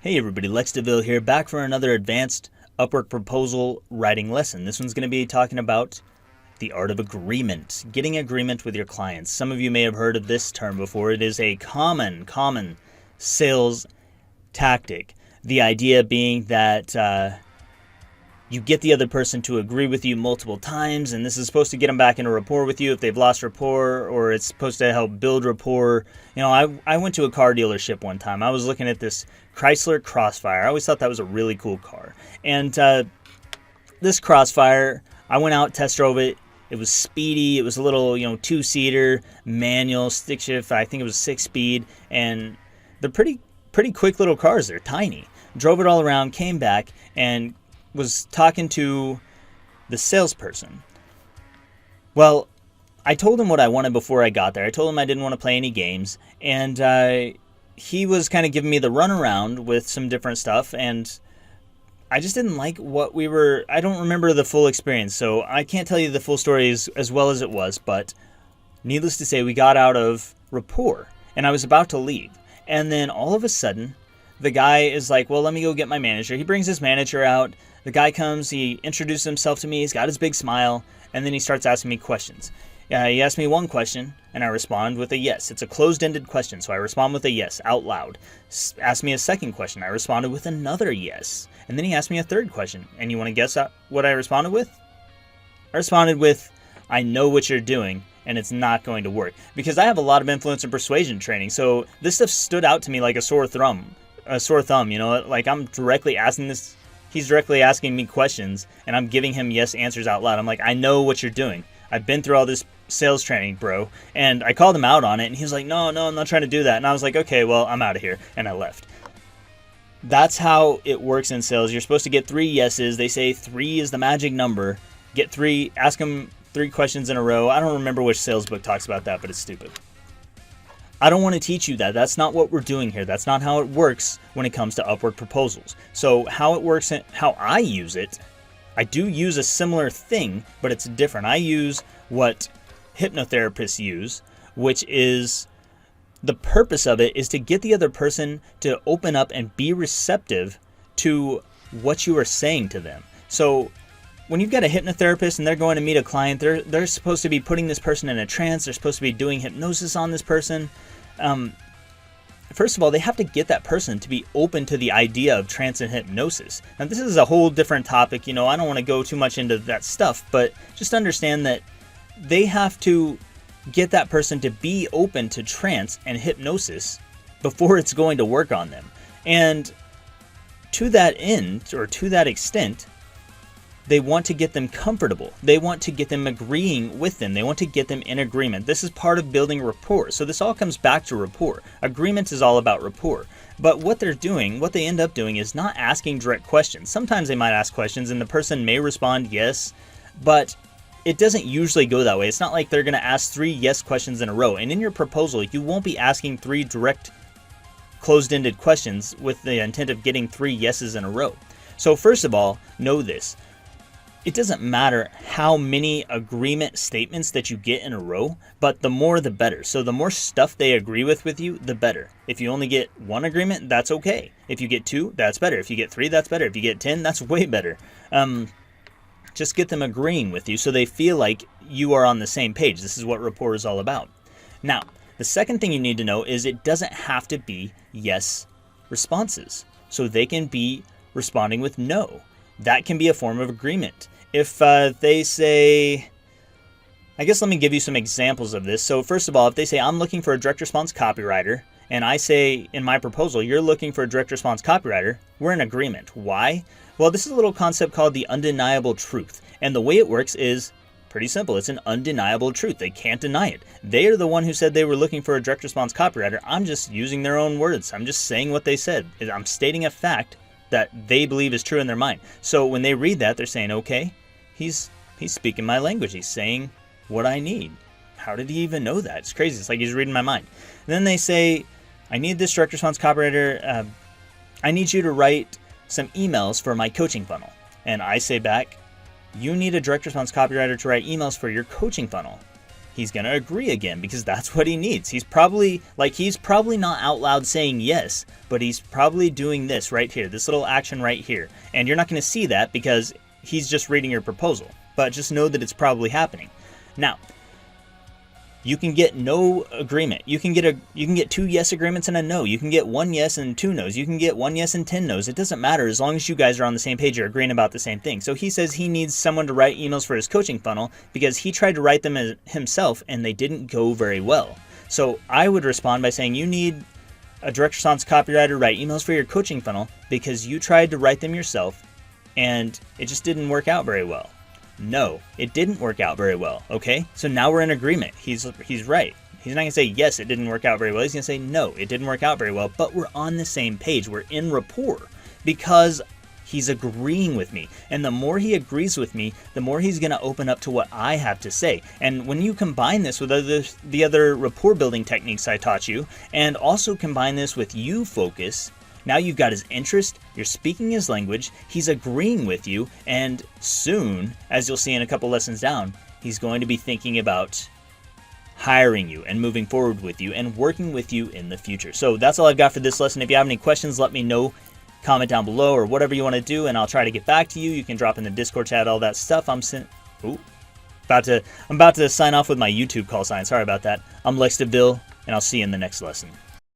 Hey everybody, Lex DeVille here, back for another advanced Upwork proposal writing lesson. This one's going to be talking about the art of agreement, getting agreement with your clients. Some of you may have heard of this term before. It is a common sales tactic. The idea being that you get the other person to agree with you multiple times, and this is supposed to get them back into rapport with you if they've lost rapport, or it's supposed to help build rapport. You know, I went to a car dealership one time. I was looking at this Chrysler Crossfire. I always thought that was a really cool car. And this Crossfire, I went out, test drove it. It was speedy. It was a little, two-seater, manual, stick shift. I think it was 6-speed, and they're pretty quick little cars. They're tiny. Drove it all around, came back, and was talking to the salesperson. Well, I told him what I wanted before I got there. I told him I didn't want to play any games, and he was kind of giving me the runaround with some different stuff, and I just didn't like what we were. I don't remember the full experience, so I can't tell you the full story as well as it was, but needless to say, we got out of rapport, and I was about to leave, and then all of a sudden, the guy is like, well, let me go get my manager. He brings his manager out. The guy comes, he introduces himself to me, he's got his big smile, and then he starts asking me questions. He asked me one question, and I respond with a yes. It's a closed-ended question, so I respond with a yes, out loud. Asked me a second question, I responded with another yes. And then he asked me a third question, and you want to guess what I responded with? I responded with, I know what you're doing, and it's not going to work. Because I have a lot of influence and persuasion training, so this stuff stood out to me like a sore thumb, like I'm directly asking this. He's directly asking me questions, and I'm giving him yes answers out loud. I'm like, I know what you're doing. I've been through all this sales training, bro. And I called him out on it, and he was like, no, I'm not trying to do that. And I was like, okay, well, I'm out of here. And I left. That's how it works in sales. You're supposed to get 3 yeses. They say 3 is the magic number. Get 3, ask them 3 questions in a row. I don't remember which sales book talks about that, but it's stupid. I don't want to teach you that. That's not what we're doing here. That's not how it works when it comes to Upwork proposals. So how it works and how I use it, I do use a similar thing, but it's different. I use what hypnotherapists use, which is the purpose of it is to get the other person to open up and be receptive to what you are saying to them. So when you've got a hypnotherapist and they're going to meet a client, they're supposed to be putting this person in a trance. They're supposed to be doing hypnosis on this person. First of all, they have to get that person to be open to the idea of trance and hypnosis. Now, this is a whole different topic. I don't want to go too much into that stuff, but just understand that they have to get that person to be open to trance and hypnosis before it's going to work on them. And to that end, or to that extent, they want to get them comfortable. They want to get them agreeing with them. They want to get them in agreement. This is part of building rapport. So this all comes back to rapport. Agreement is all about rapport. But what they end up doing is not asking direct questions. Sometimes they might ask questions and the person may respond yes, but it doesn't usually go that way. It's not like they're going to ask 3 yes questions in a row. And in your proposal, you won't be asking 3 direct closed-ended questions with the intent of getting 3 yeses in a row. So first of all, know this. It doesn't matter how many agreement statements that you get in a row, but the more the better. So the more stuff they agree with you, the better. If you only get 1 agreement, that's okay. If you get 2, that's better. If you get 3, that's better. If you get 10, that's way better. Just get them agreeing with you so they feel like you are on the same page. This is what rapport is all about. Now, the second thing you need to know is it doesn't have to be yes responses. So they can be responding with no. That can be a form of agreement. If they say, I guess let me give you some examples of this. So first of all, if they say, I'm looking for a direct response copywriter, and I say in my proposal, you're looking for a direct response copywriter, we're in agreement. Why? Well, this is a little concept called the undeniable truth. And the way it works is pretty simple. It's an undeniable truth. They can't deny it. They are the one who said they were looking for a direct response copywriter. I'm just using their own words. I'm just saying what they said. I'm stating a fact that they believe is true in their mind. So when they read that, they're saying, okay, he's speaking my language. He's saying what I need. How did he even know that? It's crazy. It's like he's reading my mind. And then they say, I need this direct response copywriter. I need you to write some emails for my coaching funnel. And I say back, you need a direct response copywriter to write emails for your coaching funnel. he's going to agree again because that's what he needs. He's probably not out loud saying yes, but he's probably doing this right here, this little action right here. And you're not going to see that because he's just reading your proposal. But just know that it's probably happening. Now, you can get no agreement. You can get 2 yes agreements and a no. You can get 1 yes and 2 no's. You can get 1 yes and 10 no's. It doesn't matter as long as you guys are on the same page. You're agreeing about the same thing. So he says he needs someone to write emails for his coaching funnel because he tried to write them himself and they didn't go very well. So I would respond by saying you need a direct response copywriter to write emails for your coaching funnel because you tried to write them yourself and it just didn't work out very well. No, it didn't work out very well, okay? So now we're in agreement. He's right. He's not going to say, yes, it didn't work out very well. He's going to say, no, it didn't work out very well, but we're on the same page. We're in rapport because he's agreeing with me. And the more he agrees with me, the more he's going to open up to what I have to say. And when you combine this with the other rapport building techniques I taught you, and also combine this with you focus, now you've got his interest, you're speaking his language, he's agreeing with you, and soon, as you'll see in a couple lessons down, he's going to be thinking about hiring you and moving forward with you and working with you in the future. So that's all I've got for this lesson. If you have any questions, let me know. Comment down below or whatever you want to do, and I'll try to get back to you. You can drop in the Discord chat, all that stuff. I'm about to sign off with my YouTube call sign. Sorry about that. I'm Lex DeVille, and I'll see you in the next lesson.